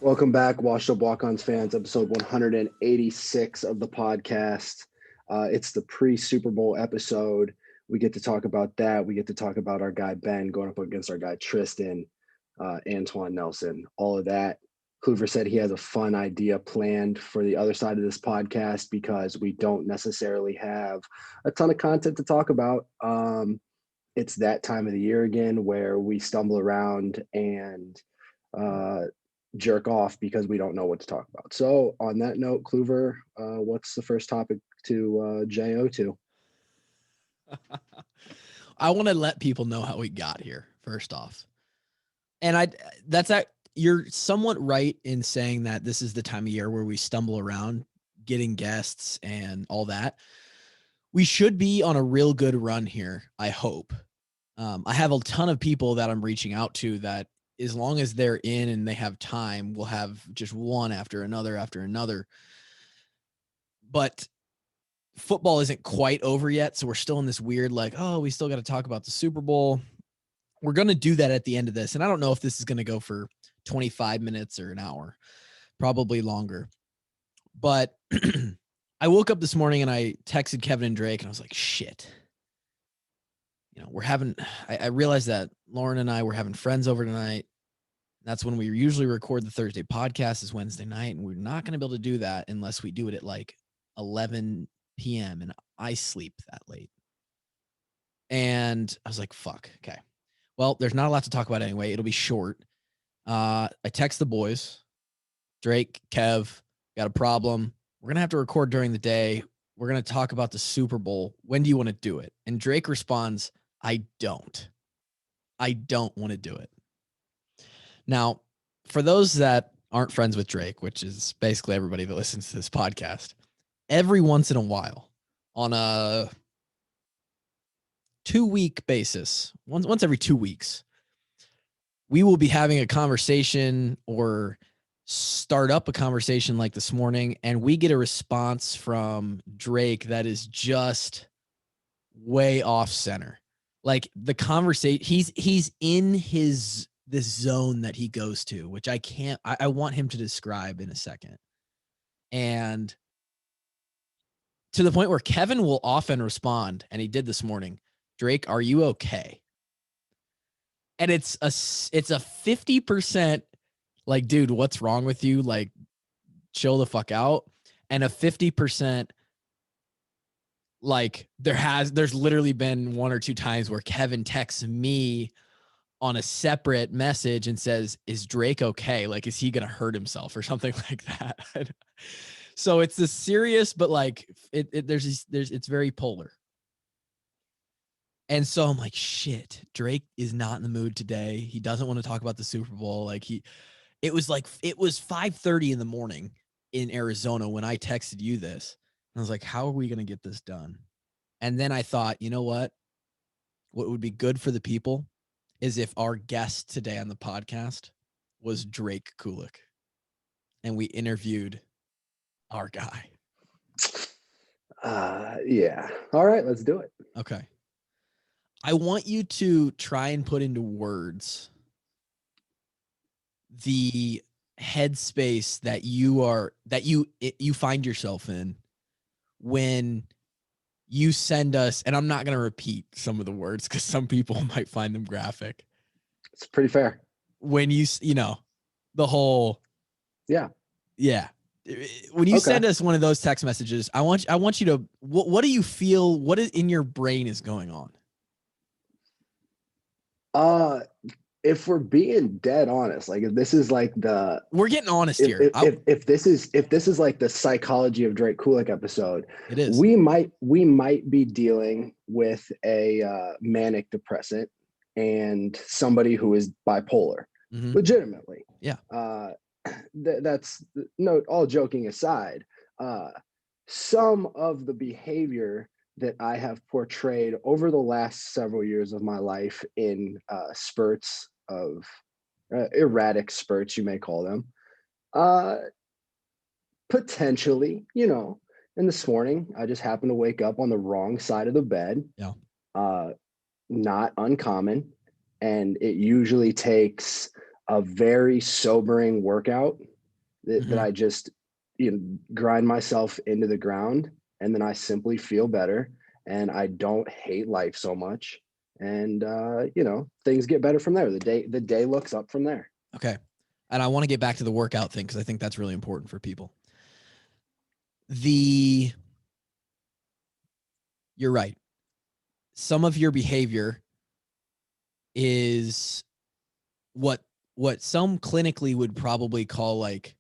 Welcome back, Washed Up Walkons fans, episode 186 of the podcast. It's the pre-Superbowl episode. We get to talk about that. We get to talk about our guy Ben going up against our guy Tristan, Antoine Nelson, all of that. Kluver said he has a fun idea planned for the other side of this podcast because we don't necessarily have a ton of content to talk about. It's that time of the year again where we stumble around and jerk off because we don't know what to talk about. So on that note, Kluver, what's the first topic to JO to? I want to let people know how we got here, first off. And you're somewhat right in saying that this is the time of year where we stumble around getting guests and all that. We should be on a real good run here, I hope. I have a ton of people that I'm reaching out to that as long as they're in and they have time, we'll have just one after another. But football isn't quite over yet, so we're still in this weird, we still got to talk about the Super Bowl. We're going to do that at the end of this, and I don't know if this is going to go for 25 minutes or an hour, probably longer. But I woke up this morning and I texted Kevin and Drake, and I was like, shit. I realized that Lauren and I were having friends over tonight. That's when we usually record the Thursday podcast is Wednesday night. And we're not going to be able to do that unless we do it at 11 p.m. And I sleep that late. And I was like, fuck. Okay. Well, there's not a lot to talk about anyway. It'll be short. I text the boys, Drake, Kev, got a problem. We're going to have to record during the day. We're going to talk about the Super Bowl. When do you want to do it? And Drake responds, I don't want to do it. Now, for those that aren't friends with Drake, which is basically everybody that listens to this podcast, every once in a while on a 2-week basis, once every 2 weeks, we will be having a conversation or start up a conversation like this morning, and we get a response from Drake that is just way off center. Like the conversation, he's in this zone that he goes to, which I want him to describe in a second. And to the point where Kevin will often respond, and he did this morning, Drake, are you okay? And it's a 50% like, dude, what's wrong with you? Like, chill the fuck out. And a 50% like there's literally been 1 or 2 times where Kevin texts me on a separate message and says, is Drake okay? Like, is he going to hurt himself or something like that? So it's this serious, but like it's very polar. And so I'm like, shit, Drake is not in the mood today. He doesn't want to talk about the Super Bowl. It was 5:30 in the morning in Arizona when I texted you this. And I was like, how are we going to get this done? And then I thought, you know what would be good for the people is if our guest today on the podcast was Drake Kulick. And we interviewed our guy. Yeah. All right, let's do it. Okay. I want you to try and put into words the headspace that you find yourself in when you send us, and I'm not going to repeat some of the words because some people might find them graphic. It's pretty fair. When you the whole, yeah. When you send us one of those text messages, I want you to, what do you feel? What is in your brain is going on? If we're being dead honest, like if this is like we're getting honest here. If this is like the psychology of Drake Kulick episode, it is. We might be dealing with a manic depressant and somebody who is bipolar, legitimately. Yeah. That's no. All joking aside, some of the behavior that I have portrayed over the last several years of my life in spurts of erratic spurts, you may call them, potentially, and this morning I just happened to wake up on the wrong side of the bed. Yeah. Not uncommon. And it usually takes a very sobering workout that I just, grind myself into the ground, and then I simply feel better, and I don't hate life so much. And things get better from there. The day looks up from there. Okay. And I want to get back to the workout thing because I think that's really important for people. You're right. Some of your behavior is what some clinically would probably call like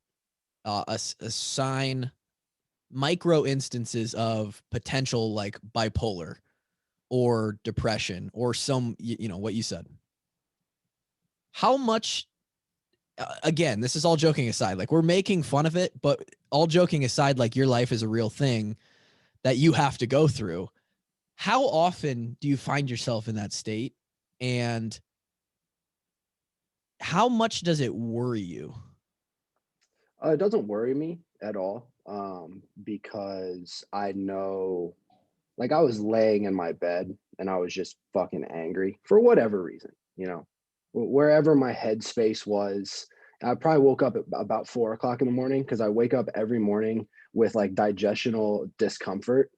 a sign, micro instances of potential like bipolar or depression or some, what you said. How much, again, this is all joking aside, like we're making fun of it, but all joking aside, like your life is a real thing that you have to go through. How often do you find yourself in that state? And how much does it worry you? It doesn't worry me at all, because I know, like, I was laying in my bed and I was just fucking angry for whatever reason, wherever my headspace was. I probably woke up at about 4 o'clock in the morning, because I wake up every morning with like digestional discomfort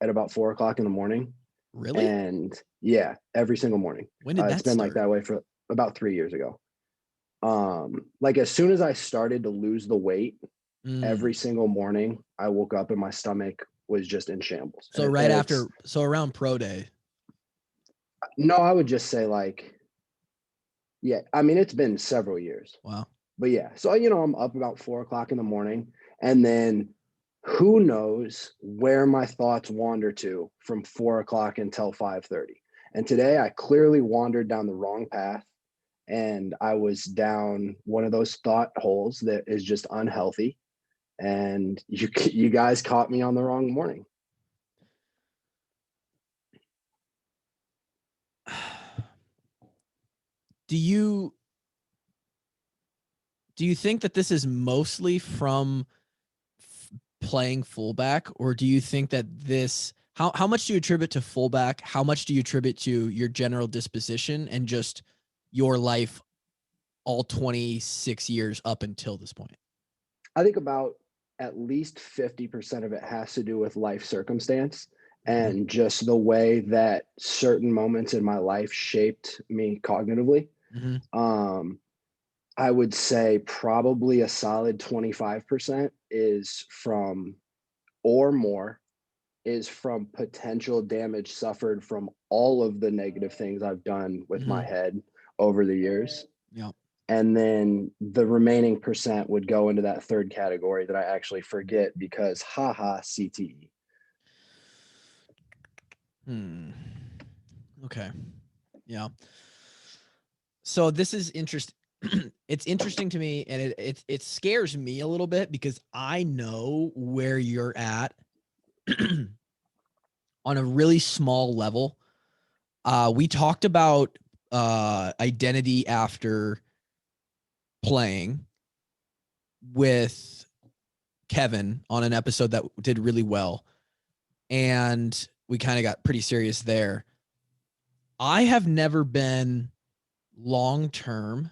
at about 4 o'clock in the morning. Really? And yeah, every single morning. When did It's that been start? like that way for about 3 years ago. Like as soon as I started to lose the weight, every single morning I woke up and my stomach was just in shambles. So around pro day. No, I would just say like, yeah, I mean, it's been several years. Wow. But yeah, so I'm up about 4 o'clock in the morning, and then who knows where my thoughts wander to from 4 o'clock until 5:30. And today I clearly wandered down the wrong path, and I was down one of those thought holes that is just unhealthy. And you guys caught me on the wrong morning. Do you think that this is mostly from playing fullback, or do you think that this, how much do you attribute to fullback? How much do you attribute to your general disposition and just your life all 26 years up until this point? I think about at least 50% of it has to do with life circumstance and just the way that certain moments in my life shaped me cognitively. I would say probably a solid 25% is from, or more, is from potential damage suffered from all of the negative things I've done with my head over the years. Yeah. And then the remaining percent would go into that third category that I actually forget because haha CTE. Okay. Yeah. So this is interesting. It's interesting to me, and it scares me a little bit because I know where you're at on a really small level. We talked about identity after playing with Kevin on an episode that did really well, and we kind of got pretty serious there. I have never been long-term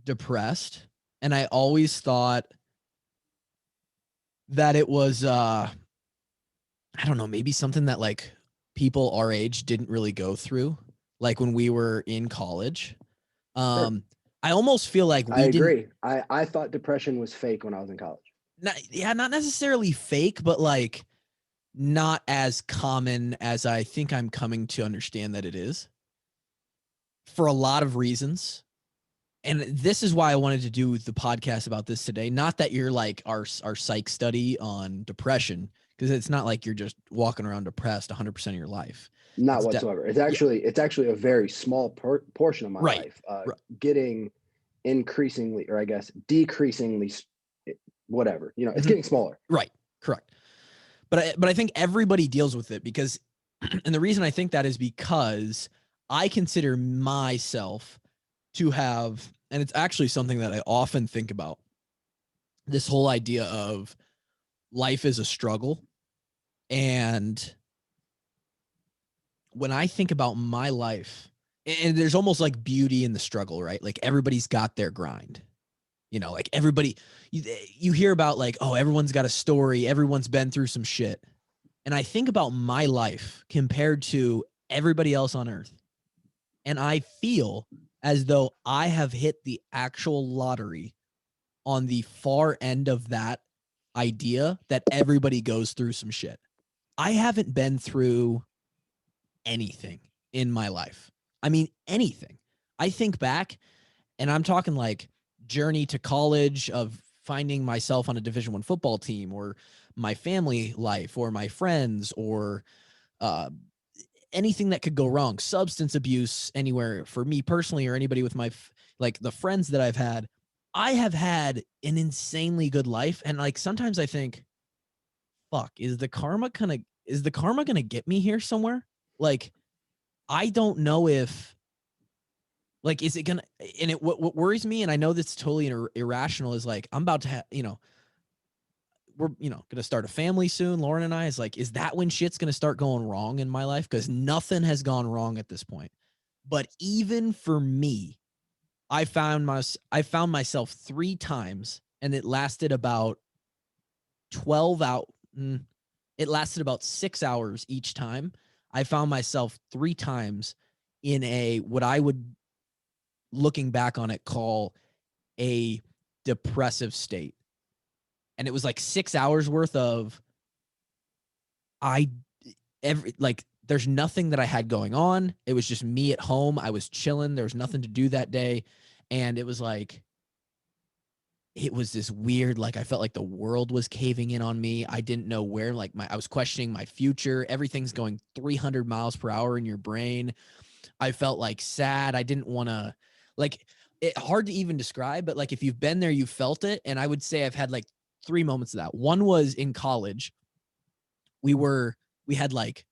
depressed, and I always thought that it was I don't know, maybe something that like people our age didn't really go through, like when we were in college. Sure. I almost feel like I agree. I thought depression was fake when I was in college. Not necessarily fake, but like not as common as I think I'm coming to understand that it is, for a lot of reasons. And this is why I wanted to do the podcast about this today. Not that you're like our psych study on depression, because it's not like you're just walking around depressed 100% of your life. Not whatsoever. It's actually a very small portion of my life. Getting increasingly, or I guess decreasingly, whatever. It's getting smaller. Right. Correct. But I think everybody deals with it because, and the reason I think that is because I consider myself to have, and it's actually something that I often think about, this whole idea of life is a struggle. And when I think about my life, and there's almost like beauty in the struggle, right? Like everybody's got their grind, like everybody, you hear about like, oh, everyone's got a story. Everyone's been through some shit. And I think about my life compared to everybody else on earth. And I feel as though I have hit the actual lottery on the far end of that idea that everybody goes through some shit. I haven't been through anything in my life. I mean, anything. I think back and I'm talking like journey to college of finding myself on a Division I football team, or my family life, or my friends, or anything that could go wrong, substance abuse anywhere for me personally, or anybody with like the friends that I've had. I have had an insanely good life. And like, sometimes I think, fuck, is the karma going to get me here somewhere? Like, I don't know if, like, is it gonna, and what worries me, and I know that's totally irrational, is like, I'm about to have, we're, gonna start a family soon, Lauren and I, is like, is that when shit's gonna start going wrong in my life? Because nothing has gone wrong at this point. But even for me, I found myself 3 times, and it lasted about 12 out. It lasted about 6 hours each time. I found myself 3 times in what I would, looking back on it, call a depressive state. And it was like 6 hours worth of there's nothing that I had going on. It was just me at home. I was chilling. There was nothing to do that day. And it was like, it was this weird, like, I felt like the world was caving in on me. I didn't know where, like, I was questioning my future. Everything's going 300 miles per hour in your brain. I felt like sad. I didn't want to, like, hard to even describe, but like, if you've been there, you felt it. And I would say I've had like 3 moments of that. One was in college. We had like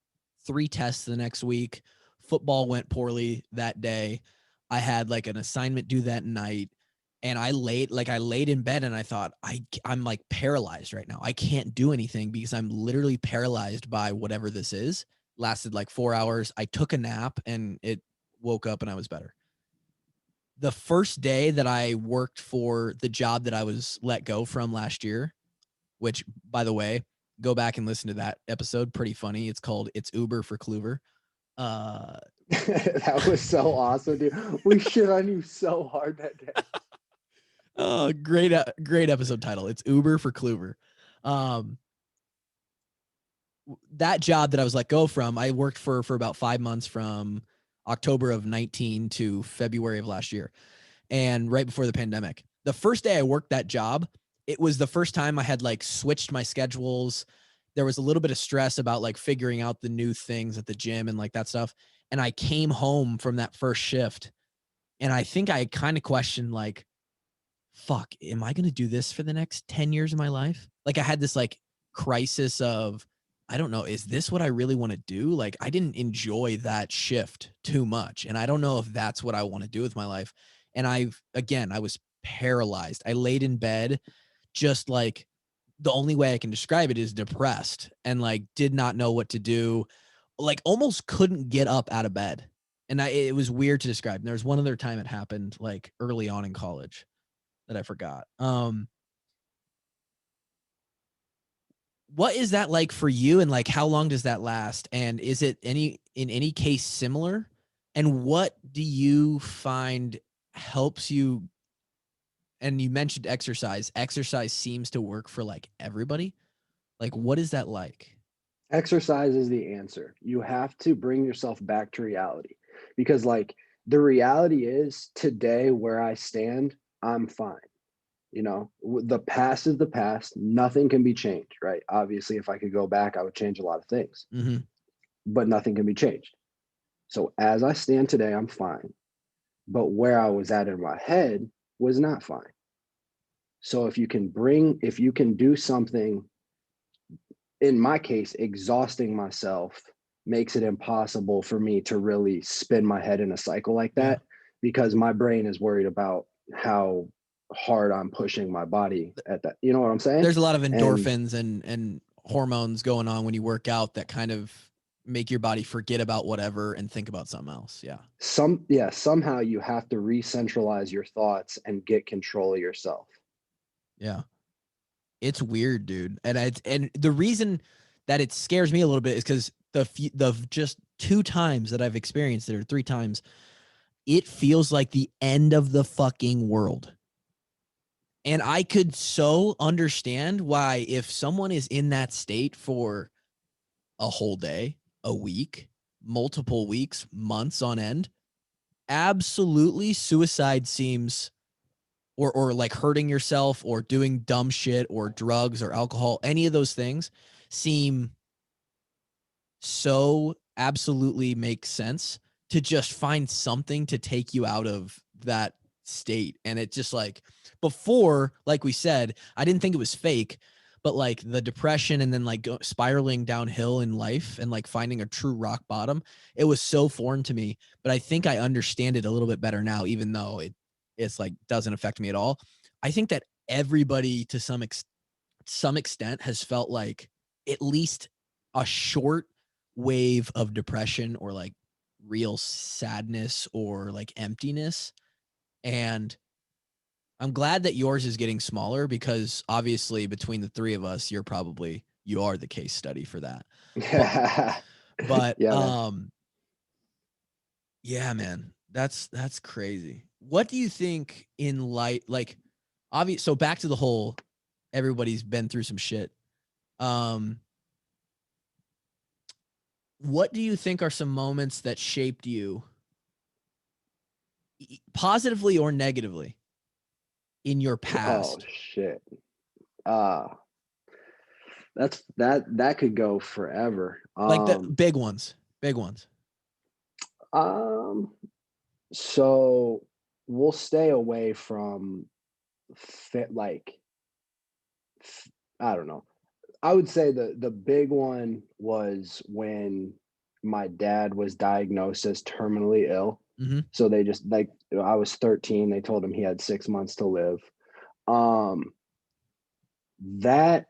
3 tests the next week. Football went poorly that day. I had like an assignment due that night. And I laid in bed and I thought, I'm like paralyzed right now. I can't do anything because I'm literally paralyzed by whatever this is. Lasted like 4 hours. I took a nap and it woke up and I was better. The first day that I worked for the job that I was let go from last year, which, by the way, go back and listen to that episode. Pretty funny. It's called It's Uber for Kluver. That was so awesome, dude. We shit on you so hard that day. Oh, great episode title. It's Uber for Kluver. That job that I was let go from, I worked for about 5 months from October of 19 to February of last year. And right before the pandemic, the first day I worked that job, it was the first time I had like switched my schedules. There was a little bit of stress about like figuring out the new things at the gym and like that stuff. And I came home from that first shift and I think I kind of questioned like, fuck, am I going to do this for the next 10 years of my life? Like I had this like crisis of, I don't know, is this what I really want to do? Like I didn't enjoy that shift too much. And I don't know if that's what I want to do with my life. And I was paralyzed. I laid in bed, just like the only way I can describe it is depressed, and like did not know what to do. Like almost couldn't get up out of bed. And it was weird to describe. And there was one other time it happened like early on in college that I forgot. What is that like for you? And like, how long does that last? And is it in any case similar? And what do you find helps you? And you mentioned exercise. Exercise seems to work for like everybody. Like, what is that like? Exercise is the answer. You have to bring yourself back to reality, because like the reality is today where I stand, I'm fine. The past is the past. Nothing can be changed, right? Obviously, if I could go back, I would change a lot of things, but nothing can be changed. So as I stand today, I'm fine. But where I was at in my head was not fine. So if you can do something, in my case, exhausting myself makes it impossible for me to really spin my head in a cycle like that, because my brain is worried about how hard I'm pushing my body at that. You know what I'm saying? There's a lot of endorphins and hormones going on when you work out that kind of make your body forget about whatever and think about something else. Yeah. Somehow you have to re-centralize your thoughts and get control of yourself. Yeah. It's weird, dude. And the reason that it scares me a little bit is because the just 2 times that I've experienced it, or 3 times, it feels like the end of the fucking world. And I could so understand why, if someone is in that state for a whole day, a week, multiple weeks, months on end, absolutely suicide seems, or like hurting yourself or doing dumb shit or drugs or alcohol, any of those things seem so absolutely make sense to just find something to take you out of that state. And it just, like, before, like we said, I didn't think it was fake, but like the depression and then like spiraling downhill in life and like finding a true rock bottom, it was so foreign to me. But I think I understand it a little bit better now, even though it's like doesn't affect me at all. I think that everybody to some extent has felt like at least a short wave of depression or like real sadness or like emptiness. And I'm glad that yours is getting smaller, because obviously between the 3 of us, you are the case study for that. But Yeah, man. Yeah, man, that's crazy. What do you think in light, like, obvious? So back to the whole, everybody's been through some shit. What do you think are some moments that shaped you, positively or negatively, in your Oh past? shit. Uh that could go forever. Like the big ones, big ones. Um so we'll stay away from fit like I don't know. I would say the big one was when my dad was diagnosed as terminally ill. Mm-hmm. So they just like I was 13, they told him he had 6 months to live. Um that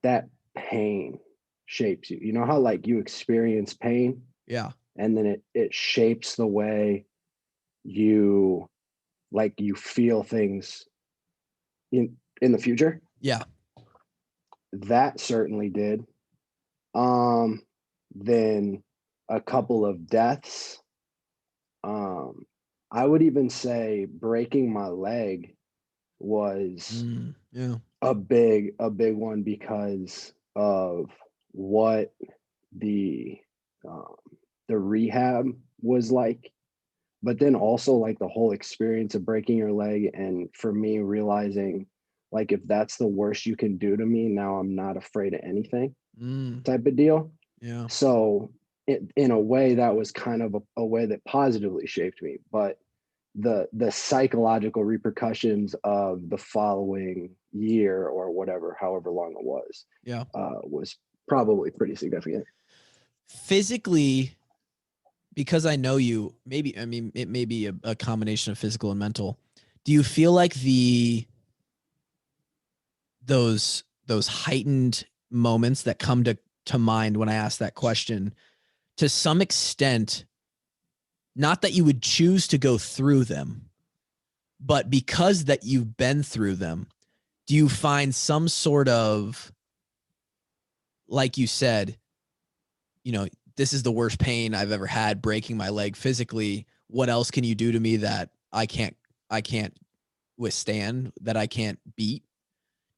that pain shapes you. You know how like you experience pain Yeah. and then it shapes the way you you feel things in the future? Yeah. That certainly did. Um, then a couple of deaths. Um, I would even say breaking my leg was Yeah. a big one because of what the um, the rehab was like, but then also like the whole experience of breaking your leg, and for me realizing like if that's the worst you can do to me, now I'm not afraid of anything type of deal. Yeah. So in a way, that was kind of a way that positively shaped me. But the psychological repercussions of the following year or whatever, however long it Yeah. was probably pretty significant. Physically, because I know you, maybe, I mean, it may be a combination of physical and mental. Do you feel like those heightened moments that come to mind when I ask that question, to some extent, not that you would choose to go through them, but because that you've been through them, do you find some sort of, like you said, this is the worst pain I've ever had, breaking my leg physically. What else can you do to me that I can't withstand, that I can't beat?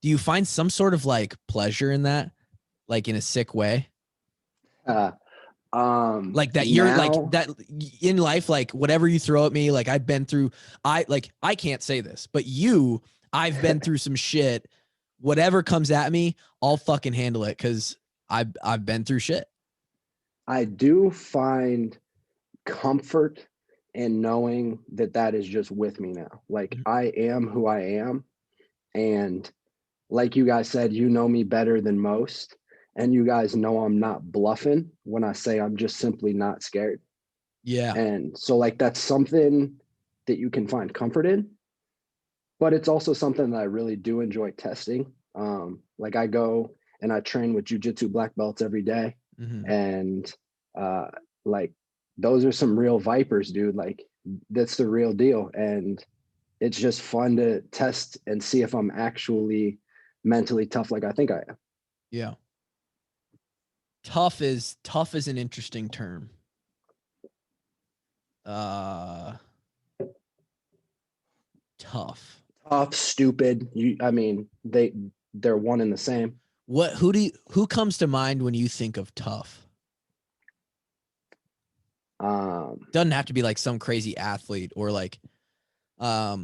Do you find some sort of like pleasure in that, like in a sick way? Uh, Like that you're like now, that in life, like whatever you throw at me, like I've been through, I can't say this, but I've been through some shit. Whatever comes at me, I'll fucking handle it, because I've been through shit. I do find comfort in knowing that that is just with me now. Like I am who I am, and like you guys said, you know me better than most, and you guys know I'm not bluffing when I say I'm just simply not scared. Yeah. And so like that's something that you can find comfort in, but it's also something that I really do enjoy testing. Like I go and I train with jujitsu black belts every day. And like those are some real vipers, dude. Like that's the real deal. And it's just fun to test and see if I'm actually mentally tough like I think I am. Yeah. Tough is an interesting term. Tough. Tough, stupid. They're one and the same. Who comes to mind when you think of tough? Doesn't have to be like some crazy athlete or like yeah.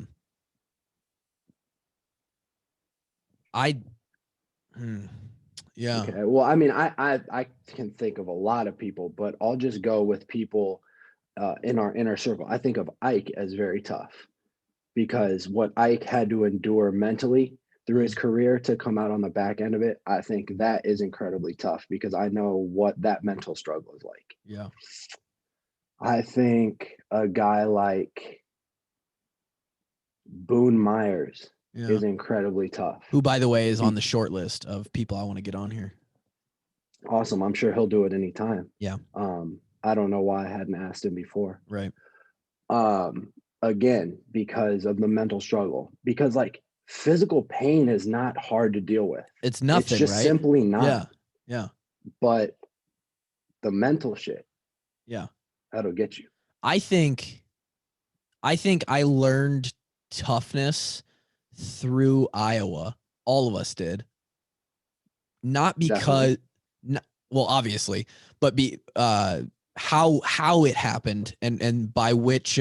Okay. Well, I mean, I can think of a lot of people, but I'll just go with people in our inner circle. I think of Ike as very tough because what Ike had to endure mentally through his career to come out on the back end of it, I think that is incredibly tough because I know what that mental struggle is like. Yeah. I think a guy like Boone Myers is incredibly tough. Who, by the way, is on the short list of people I want to get on here. Awesome. I'm sure he'll do it anytime. Yeah. I don't know why I hadn't asked him before. Right. Again, because of the mental struggle. Because like physical pain is not hard to deal with. It's nothing, it's just right? simply not. Yeah. Yeah. But the mental shit. Yeah. That'll get you. I think I learned toughness through Iowa. All of us did. Not because, well, obviously, but how it happened and by which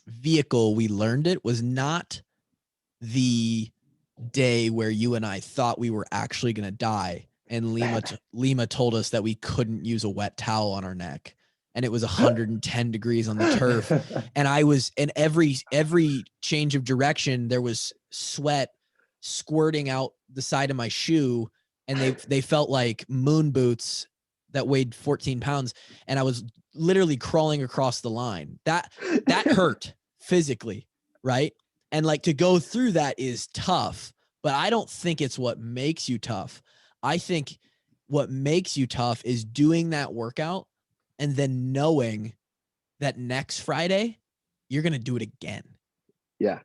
vehicle we learned it was not the day where you and I thought we were actually going to die. And Lima told us that we couldn't use a wet towel on our neck. And it was 110 degrees on the turf. And I was in every change of direction, there was sweat squirting out the side of my shoe. And they felt like moon boots that weighed 14 pounds. And I was literally crawling across the line. That hurt physically. Right. And like to go through that is tough, but I don't think it's what makes you tough. I think what makes you tough is doing that workout and then knowing that next Friday, you're going to do it again. Yeah.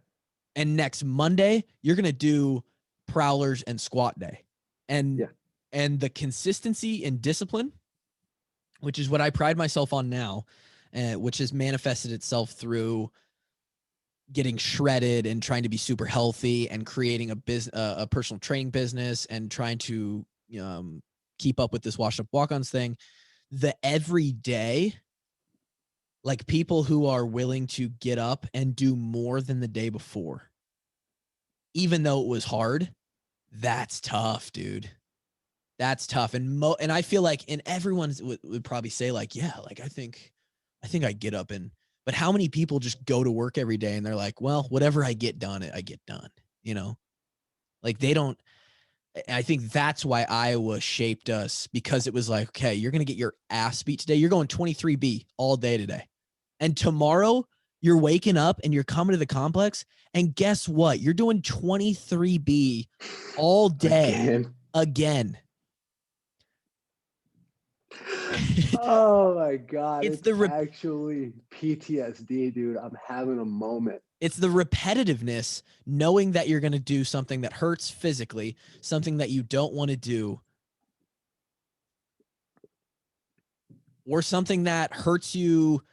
And next Monday, you're going to do prowlers and squat day. And the consistency and discipline, which is what I pride myself on now, which has manifested itself through getting shredded and trying to be super healthy and creating a personal training business and trying to keep up with this washed up walk-ons thing. The everyday, like people who are willing to get up and do more than the day before, even though it was hard, that's tough, dude. That's tough. And I feel like, and everyone would probably say like, yeah, like I think I get up and, but how many people just go to work every day and they're like, well, whatever I get done, I get done, you know? Like they don't. I think that's why Iowa shaped us, because it was like, okay, you're going to get your ass beat today. You're going 23B all day today. And tomorrow you're waking up and you're coming to the complex. And guess what? You're doing 23B all day again. Oh my God. It's actually PTSD, dude. I'm having a moment. It's the repetitiveness, knowing that you're going to do something that hurts physically, something that you don't want to do, or something that hurts you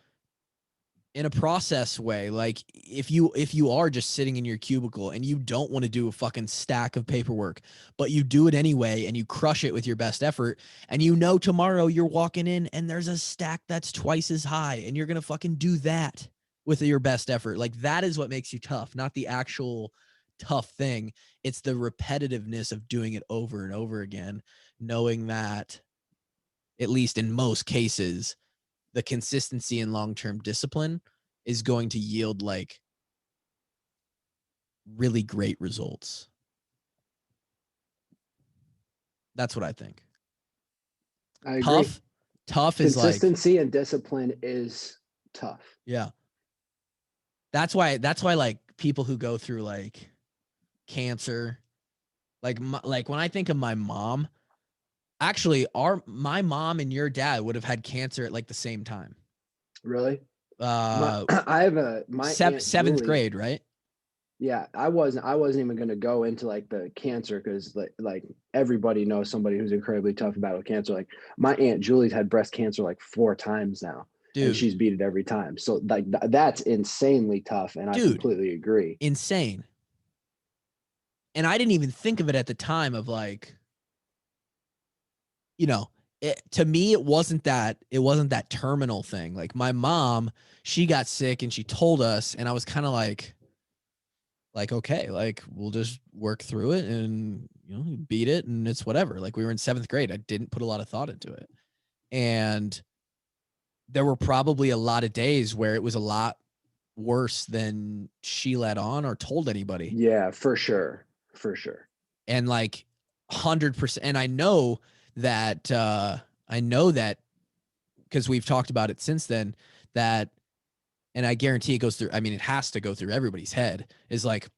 in a process way. Like if you are just sitting in your cubicle and you don't want to do a fucking stack of paperwork, but you do it anyway and you crush it with your best effort, and you know tomorrow you're walking in and there's a stack that's twice as high and you're going to fucking do that with your best effort. Like that is what makes you tough, not the actual tough thing. It's the repetitiveness of doing it over and over again, knowing that at least in most cases, the consistency and long-term discipline is going to yield like really great results. That's what I think. I agree. Tough is like consistency and discipline is tough. Yeah. That's why like people who go through like cancer, like when I think of my mom, Actually, my mom and your dad would have had cancer at like the same time. Really? Uh, I have my aunt seventh Julie. grade, right? Yeah, I wasn't even going to go into like the cancer because like everybody knows somebody who's incredibly tough about cancer. Like my aunt Julie's had breast cancer like 4 times now, and Dude, she's beat it every time. So like that's insanely tough, and I dude, completely agree. insane. And I didn't even think of it at the time of like, you know, to me, it wasn't that terminal thing. Like my mom, she got sick and she told us, and I was kind of like, okay, like we'll just work through it and, you know, beat it and it's whatever. Like we were in 7th grade. I didn't put a lot of thought into it. And there were probably a lot of days where it was a lot worse than she let on or told anybody. Yeah, for sure. For sure. And like 100%. And I know that because we've talked about it since then, that, and I guarantee it goes through, I mean, it has to go through everybody's head, is like,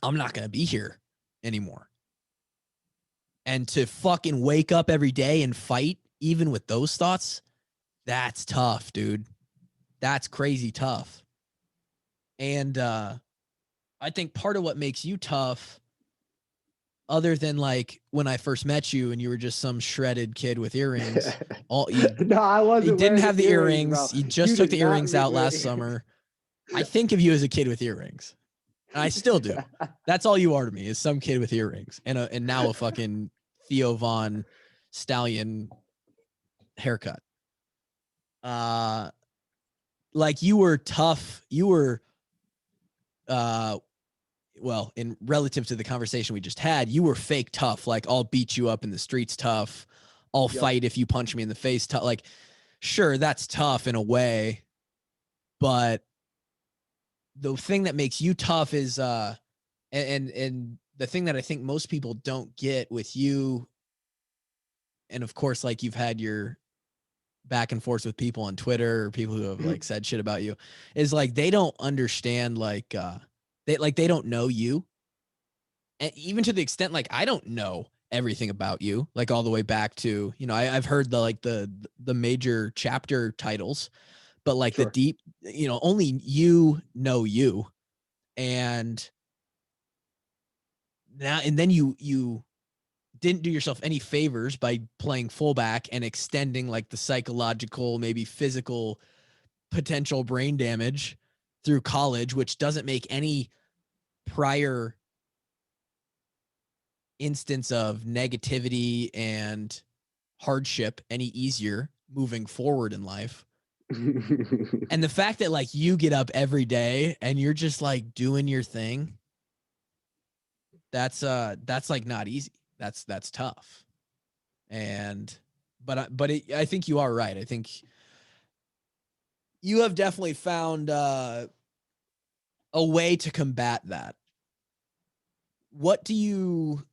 I'm not going to be here anymore. And to fucking wake up every day and fight, even with those thoughts, that's tough, dude. That's crazy tough. And I think part of what makes you tough, other than like when I first met you and you were just some shredded kid with earrings, No, I you wasn't didn't wearing have the bro. earrings. You just You took did the not earrings out last summer. I think of you as a kid with earrings. And I still do. That's all you are to me, is some kid with earrings and now a fucking Theo Von Stallion haircut. Like you were tough. You were well, in relative to the conversation we just had, you were fake tough. Like I'll beat you up in the streets tough. I'll fight if you punch me in the face tough. Like, sure, that's tough in a way, but the thing that makes you tough is and the thing that I think most people don't get with you, and of course, like you've had your back and forth with people on Twitter or people who have like said shit about you, is like they don't understand they don't know you. And even to the extent like I don't know everything about you, like all the way back to, you know, I've heard the major chapter titles, but like the deep, you know, only you know you. And now and then you didn't do yourself any favors by playing fullback and extending like the psychological, maybe physical potential brain damage through college, which doesn't make any prior instance of negativity and hardship any easier moving forward in life. And the fact that like you get up every day and you're just like doing your thing, that's like not easy. That's tough. And I think you are right. I think you have definitely found a way to combat that. What do you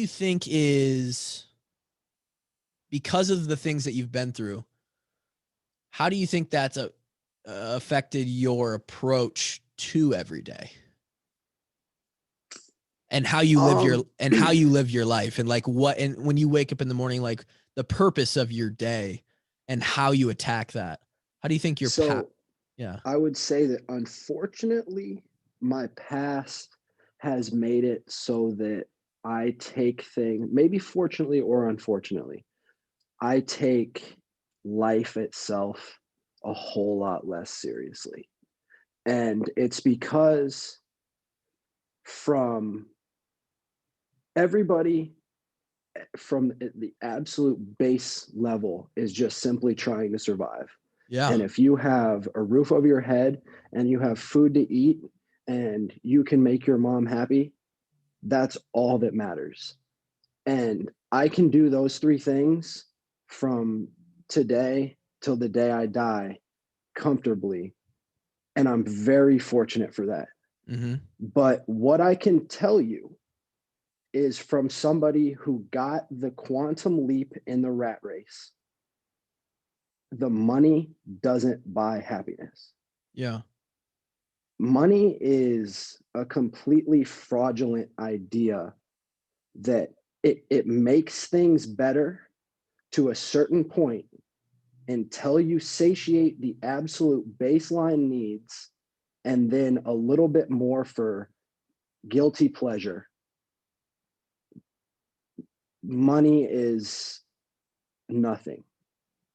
think is, because of the things that you've been through, how do you think that's affected your approach to every day and how you live your life, and like what, and when you wake up in the morning, like the purpose of your day and how you attack that? How do you think yeah. I would say that unfortunately, my past has made it so that I take things, maybe fortunately or unfortunately, I take life itself a whole lot less seriously. And it's because from everybody, from the absolute base level, is just simply trying to survive. Yeah. And if you have a roof over your head and you have food to eat and you can make your mom happy, that's all that matters. And I can do those 3 things from today till the day I die comfortably. And I'm very fortunate for that. Mm-hmm. But what I can tell you is, from somebody who got the quantum leap in the rat race, the money doesn't buy happiness. Yeah. Money is a completely fraudulent idea that it makes things better to a certain point until you satiate the absolute baseline needs, and then a little bit more for guilty pleasure. Money is nothing,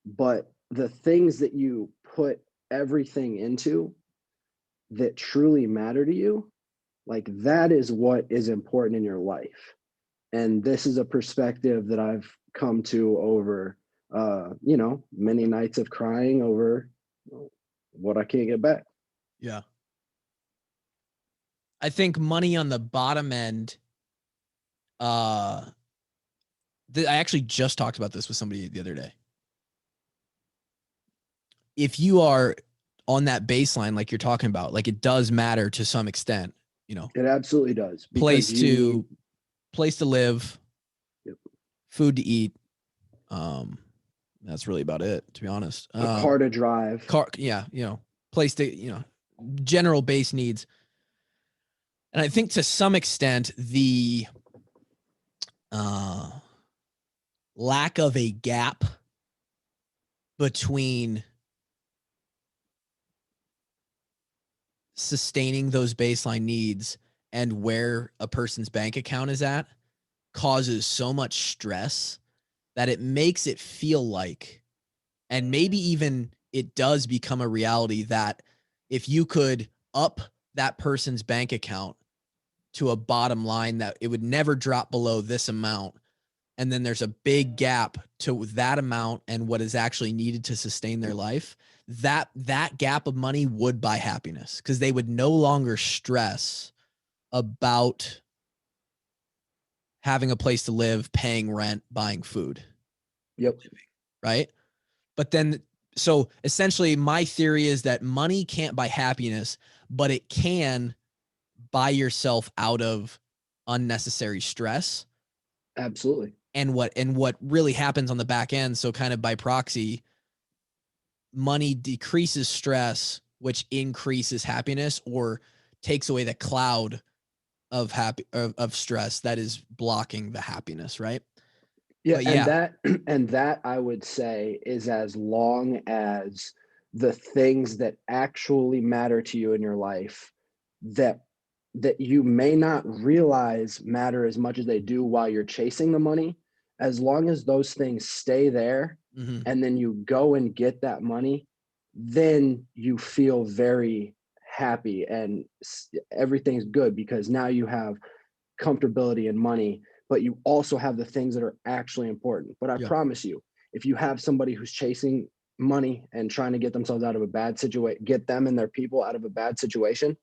but the things that you put everything into that truly matter to you, like that is what is important in your life. And this is a perspective that I've come to over, many nights of crying over what I can't get back. Yeah. I think money on the bottom end, I actually just talked about this with somebody the other day. If you are on that baseline, like you're talking about, like it does matter to some extent, It absolutely does. Place to live, yep. Food to eat. That's really about it, to be honest. A car to drive. Place to, general base needs. And I think to some extent, the lack of a gap between sustaining those baseline needs and where a person's bank account is at causes so much stress that it makes it feel like, and maybe even it does become a reality, that if you could up that person's bank account to a bottom line that it would never drop below this amount, and then there's a big gap to that amount and what is actually needed to sustain their life, that gap of money would buy happiness, because they would no longer stress about having a place to live, paying rent, buying food. Yep. Right? But then, so essentially my theory is that money can't buy happiness, but it can buy yourself out of unnecessary stress. Absolutely. And what really happens on the back end, so kind of by proxy, money decreases stress, which increases happiness or takes away the cloud of stress that is blocking the happiness, right? Yeah, and that I would say is as long as the things that actually matter to you in your life that you may not realize matter as much as they do while you're chasing the money, as long as those things stay there, mm-hmm. and then you go and get that money, then you feel very happy and everything's good, because now you have comfortability and money, but you also have the things that are actually important. But I promise you, if you have somebody who's chasing money and trying to get themselves out of a bad situation, get them and their people out of a bad situation,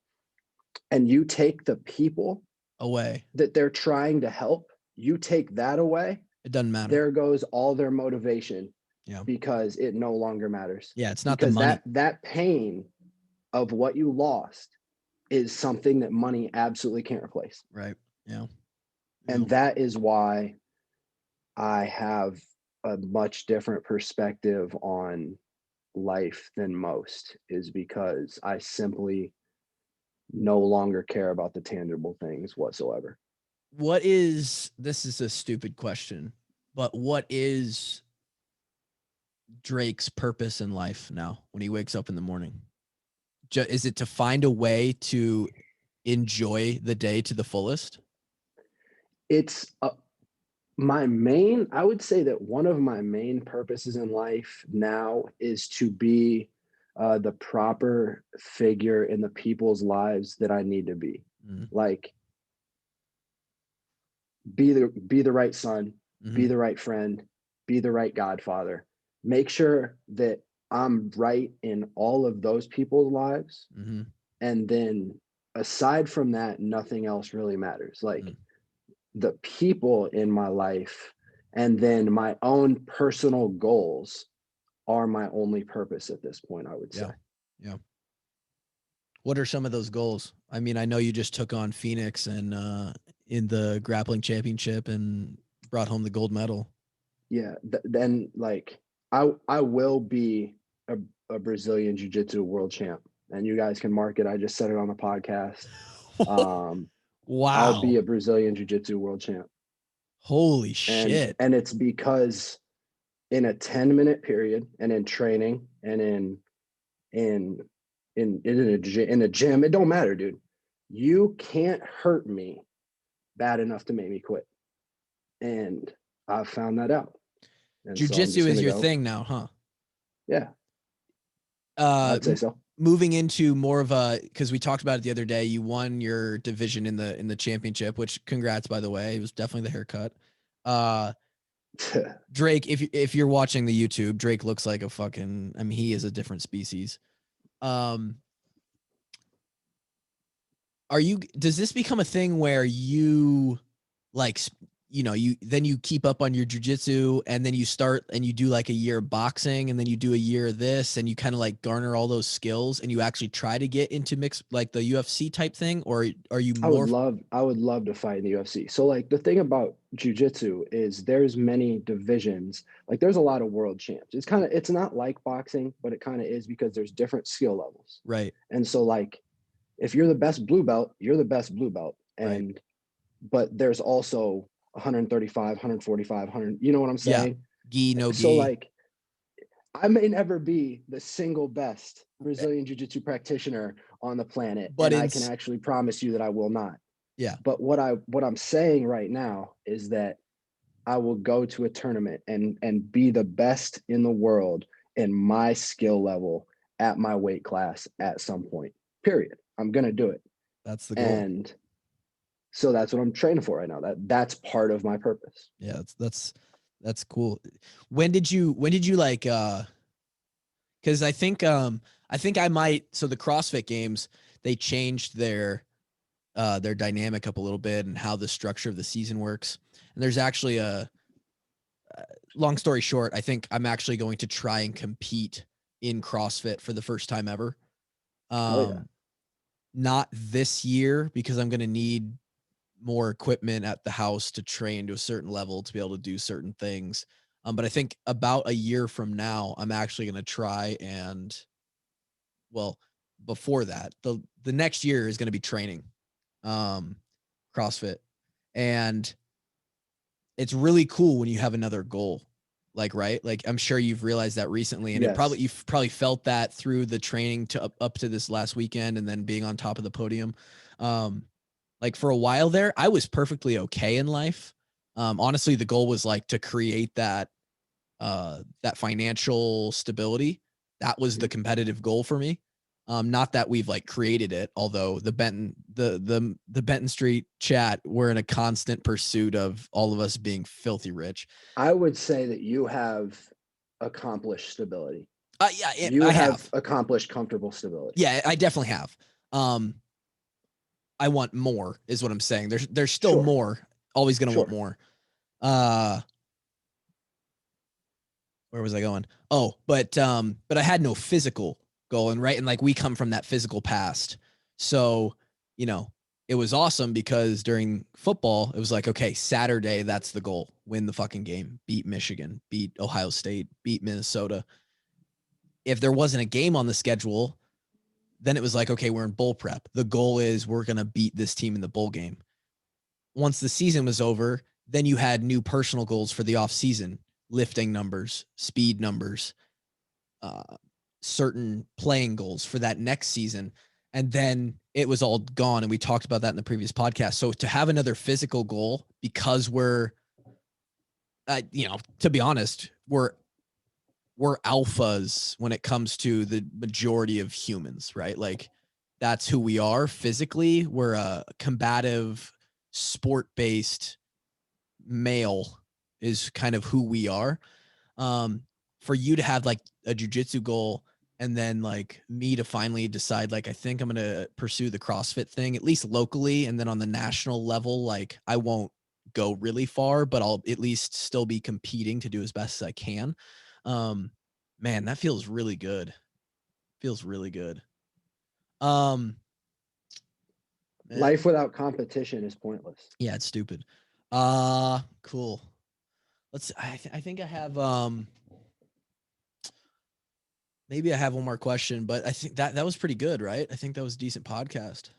and you take the people away that they're trying to help, you take that away, it doesn't matter. There goes all their motivation. Yeah. Because it no longer matters. Yeah, it's not because the money. That pain of what you lost is something that money absolutely can't replace. Right. Yeah. And that is why I have a much different perspective on life than most, is because I simply no longer care about the tangible things whatsoever. This is a stupid question, but what is Drake's purpose in life now when he wakes up in the morning? Is it to find a way to enjoy the day to the fullest? It's I would say that one of my main purposes in life now is to be the proper figure in the people's lives that I need to be. Mm-hmm. Like, be the right son, mm-hmm. be the right friend, be the right godfather. Make sure that I'm right in all of those people's lives. Mm-hmm. And then aside from that, nothing else really matters. Like, the people in my life and then my own personal goals are my only purpose at this point, I would say. Yeah. What are some of those goals? I mean, I know you just took on Phoenix and in the grappling championship and brought home the gold medal. Yeah. Then like I will be a Brazilian jiu-jitsu world champ, and you guys can mark it. I just said it on the podcast. Wow. I'll be a Brazilian jiu-jitsu world champ. Holy And shit. it's because in a 10-minute period and in training and in in a gym, it don't matter, dude. You can't hurt me bad enough to make me quit. And I've found that out. And so I'm Jiu-jitsu just is gonna your go. thing now, huh? Yeah, I'd say so. Moving into more of a, because we talked about it the other day, you won your division in the championship, which congrats, by the way. It was definitely the haircut. Drake, if you're watching the YouTube, Drake looks like a fucking, I mean, he is a different species. Does this become a thing where you like, you keep up on your jujitsu and then you start and you do like a year of boxing and then you do a year of this and you kind of like garner all those skills and you actually try to get into mixed, like the UFC type thing? Or are you I would more? love to fight in the UFC. So like the thing about jujitsu is there's many divisions. Like there's a lot of world champs. It's not like boxing, but it kind of is because there's different skill levels. Right. And so like if you're the best blue belt, you're the best blue belt. Right. But there's also 135, 145, 100, you know what I'm saying? Gi, no gi. So like I may never be the single best Brazilian jiu-jitsu practitioner on the planet, But and I can actually promise you that I will not. Yeah. But what I'm saying right now is that I will go to a tournament and be the best in the world in my skill level at my weight class at some point. Period. I'm gonna do it. That's the goal. And so that's what I'm training for right now. That's part of my purpose. Yeah, that's cool. When did you like because I think I might, so the CrossFit games, they changed their dynamic up a little bit and how the structure of the season works. And there's actually long story short, I think I'm actually going to try and compete in CrossFit for the first time ever. Yeah. Not this year because I'm going to need more equipment at the house to train to a certain level to be able to do certain things. But I think about a year from now, I'm actually going to try and, well, before that, the next year is going to be training, CrossFit. And it's really cool when you have another goal. Like, right. Like I'm sure you've realized that recently and Yes. you've probably felt that through the training to up to this last weekend and then being on top of the podium. Like for a while there, I was perfectly okay in life. Honestly, the goal was like to create that financial stability. That was the competitive goal for me. Not that we've like created it, although the Benton Street chat, we're in a constant pursuit of all of us being filthy rich. I would say that you have accomplished stability. Yeah, You I have accomplished comfortable stability. Yeah, I definitely have. I want more is what I'm saying. There's still more. Always going to want more. Where was I going? Oh, but I had no physical goal, and right, and like we come from that physical past, so it was awesome because during football it was like, okay, Saturday, that's the goal: win the fucking game, beat Michigan, beat Ohio State, beat Minnesota. If there wasn't a game on the schedule, then it was like, okay, we're in bowl prep. The goal is we're gonna beat this team in the bowl game. Once the season was over, then you had new personal goals for the off season. Lifting numbers, speed numbers, certain playing goals for that next season. And then it was all gone. And we talked about that in the previous podcast. So to have another physical goal, because we're, to be honest, we're alphas when it comes to the majority of humans, right? Like that's who we are physically. We're a combative, sport-based male is kind of who we are. For you to have like a jujitsu goal and then like me to finally decide, like, I think I'm going to pursue the CrossFit thing, at least locally. And then on the national level, like I won't go really far, but I'll at least still be competing to do as best as I can. Man, that feels really good. Feels really good. Life without competition is pointless. Yeah, it's stupid. Cool. I think I have maybe I have one more question, but I think that was pretty good, right? I think that was a decent podcast.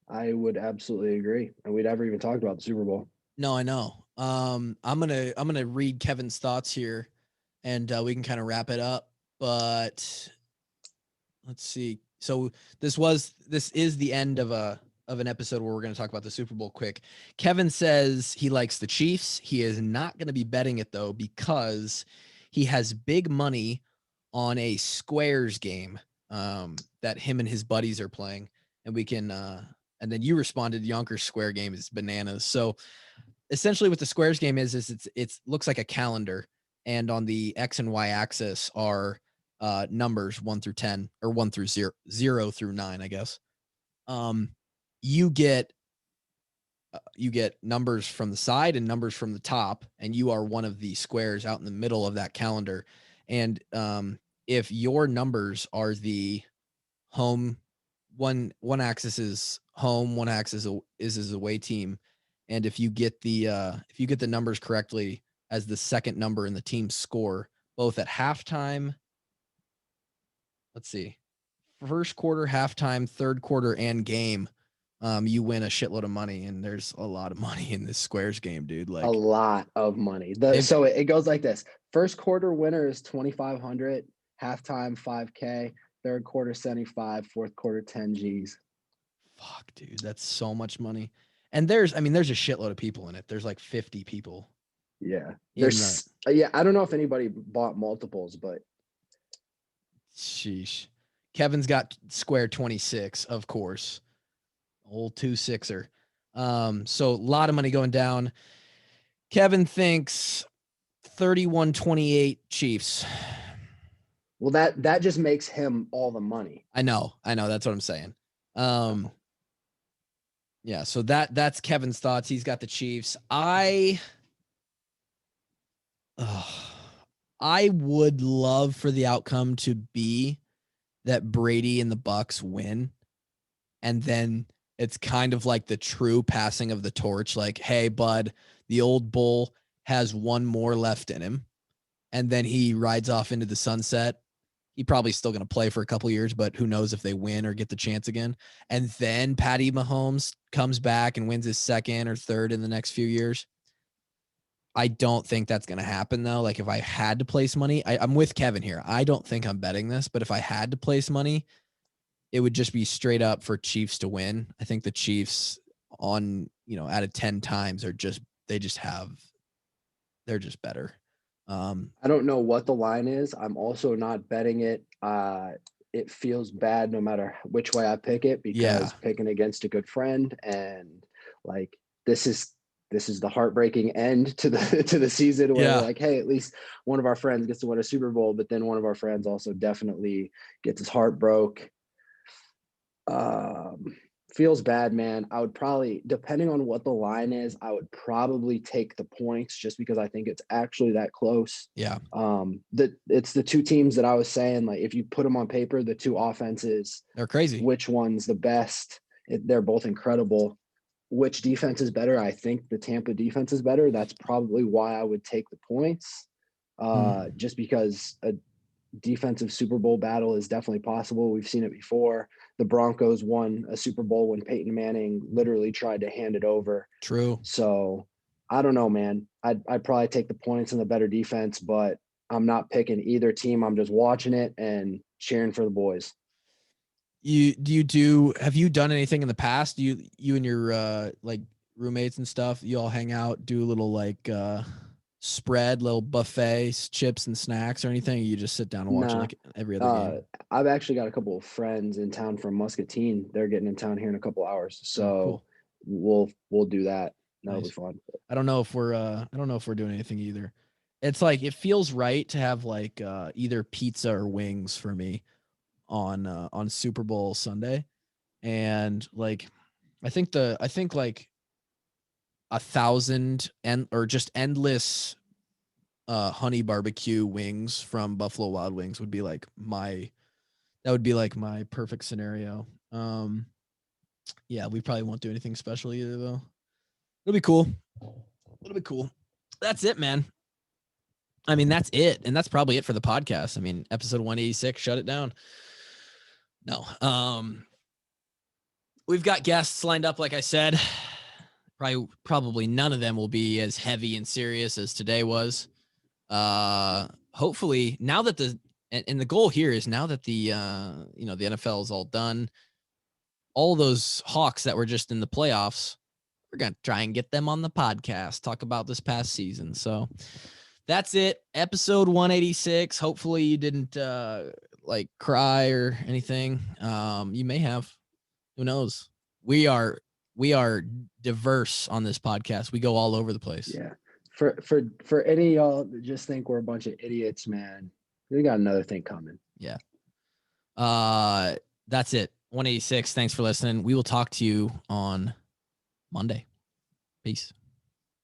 I would absolutely agree. And we'd never even talked about the Super Bowl. No, I know. I'm gonna read Kevin's thoughts here, and we can kind of wrap it up. But let's see. So this is the end of an episode where we're going to talk about the Super Bowl quick. Kevin says he likes the Chiefs. He is not going to be betting it though because he has big money on a squares game that him and his buddies are playing, and we can. And then you responded, Yonkers square game is bananas. So essentially, what the squares game is it's looks like a calendar, and on the X and Y axis are numbers 1 through 10 or 1 through 0 through 9, I guess. You get numbers from the side and numbers from the top, and you are one of the squares out in the middle of that calendar. And if your numbers are the home, one axis is home, one axis is away team, and if you get the numbers correctly as the second number in the team's score, both at halftime, let's see, first quarter, halftime, third quarter, and game, you win a shitload of money, and there's a lot of money in this squares game, dude. Like a lot of money. So it goes like this: first quarter winner is 2,500, halftime 5K, third quarter 75, fourth quarter 10 G's. Fuck, dude, that's so much money. And there's a shitload of people in it. There's like 50 people. Yeah, I don't know if anybody bought multiples, but sheesh. Kevin's got square 26, of course. Old 2-6er. So a lot of money going down. Kevin thinks 31-28 Chiefs. Well, that just makes him all the money. I know. That's what I'm saying. Yeah, so that's Kevin's thoughts. He's got the Chiefs. I would love for the outcome to be that Brady and the Bucks win, and then it's kind of like the true passing of the torch. Like, hey, bud, the old bull has one more left in him, and then he rides off into the sunset. He probably still going to play for a couple years, but who knows if they win or get the chance again. And then Patty Mahomes comes back and wins his second or third in the next few years. I don't think that's going to happen, though. Like, if I had to place money, I'm with Kevin here. I don't think I'm betting this, but if I had to place money, it would just be straight up for Chiefs to win. I think the Chiefs out of 10 times they're just better. I don't know what the line is. I'm also not betting it. It feels bad no matter which way I pick it, because picking against a good friend, and like this is the heartbreaking end to the season where we're like, hey, at least one of our friends gets to win a Super Bowl, but then one of our friends also definitely gets his heart broke. Feels bad, man. I would probably, depending on what the line is, I would probably take the points just because I think it's actually that close. Yeah. It's the two teams that I was saying, like, if you put them on paper, the two offenses, they're crazy. Which one's the best? They're both incredible. Which defense is better? I think the Tampa defense is better. That's probably why I would take the points. Just because a defensive Super Bowl battle is definitely possible. We've seen it before. The Broncos won a Super Bowl when Peyton Manning literally tried to hand it over. True. So I don't know, man. I'd probably take the points and the better defense, but I'm not picking either team. I'm just watching it and cheering for the boys. Have you done anything in the past? You and your like roommates and stuff, you all hang out, do a little like spread, little buffets, chips and snacks or anything? Or you just sit down and watch it like every other game? I've actually got a couple of friends in town from Muscatine. They're getting in town here in a couple hours. So cool. We'll do that. That'll be fun. I don't know if we're doing anything either. It's like, it feels right to have like either pizza or wings for me on Super Bowl Sunday. And like I think like 1,000 or just endless honey barbecue wings from Buffalo Wild Wings would be like my perfect scenario. Yeah, we probably won't do anything special either though. It'll be cool. That's it, man. I mean, that's it. And that's probably it for the podcast. I mean, episode 186, shut it down. No. We've got guests lined up, like I said. probably none of them will be as heavy and serious as today was. Hopefully now that the goal here is now that the NFL is all done, all those Hawks that were just in the playoffs, we're going to try and get them on the podcast, talk about this past season. So that's it. Episode 186. Hopefully you didn't cry or anything. You may have, who knows? We are diverse on this podcast. We go all over the place. Yeah. For any of y'all that just think we're a bunch of idiots, man, we got another thing coming. Yeah. That's it. 186. Thanks for listening. We will talk to you on Monday. Peace.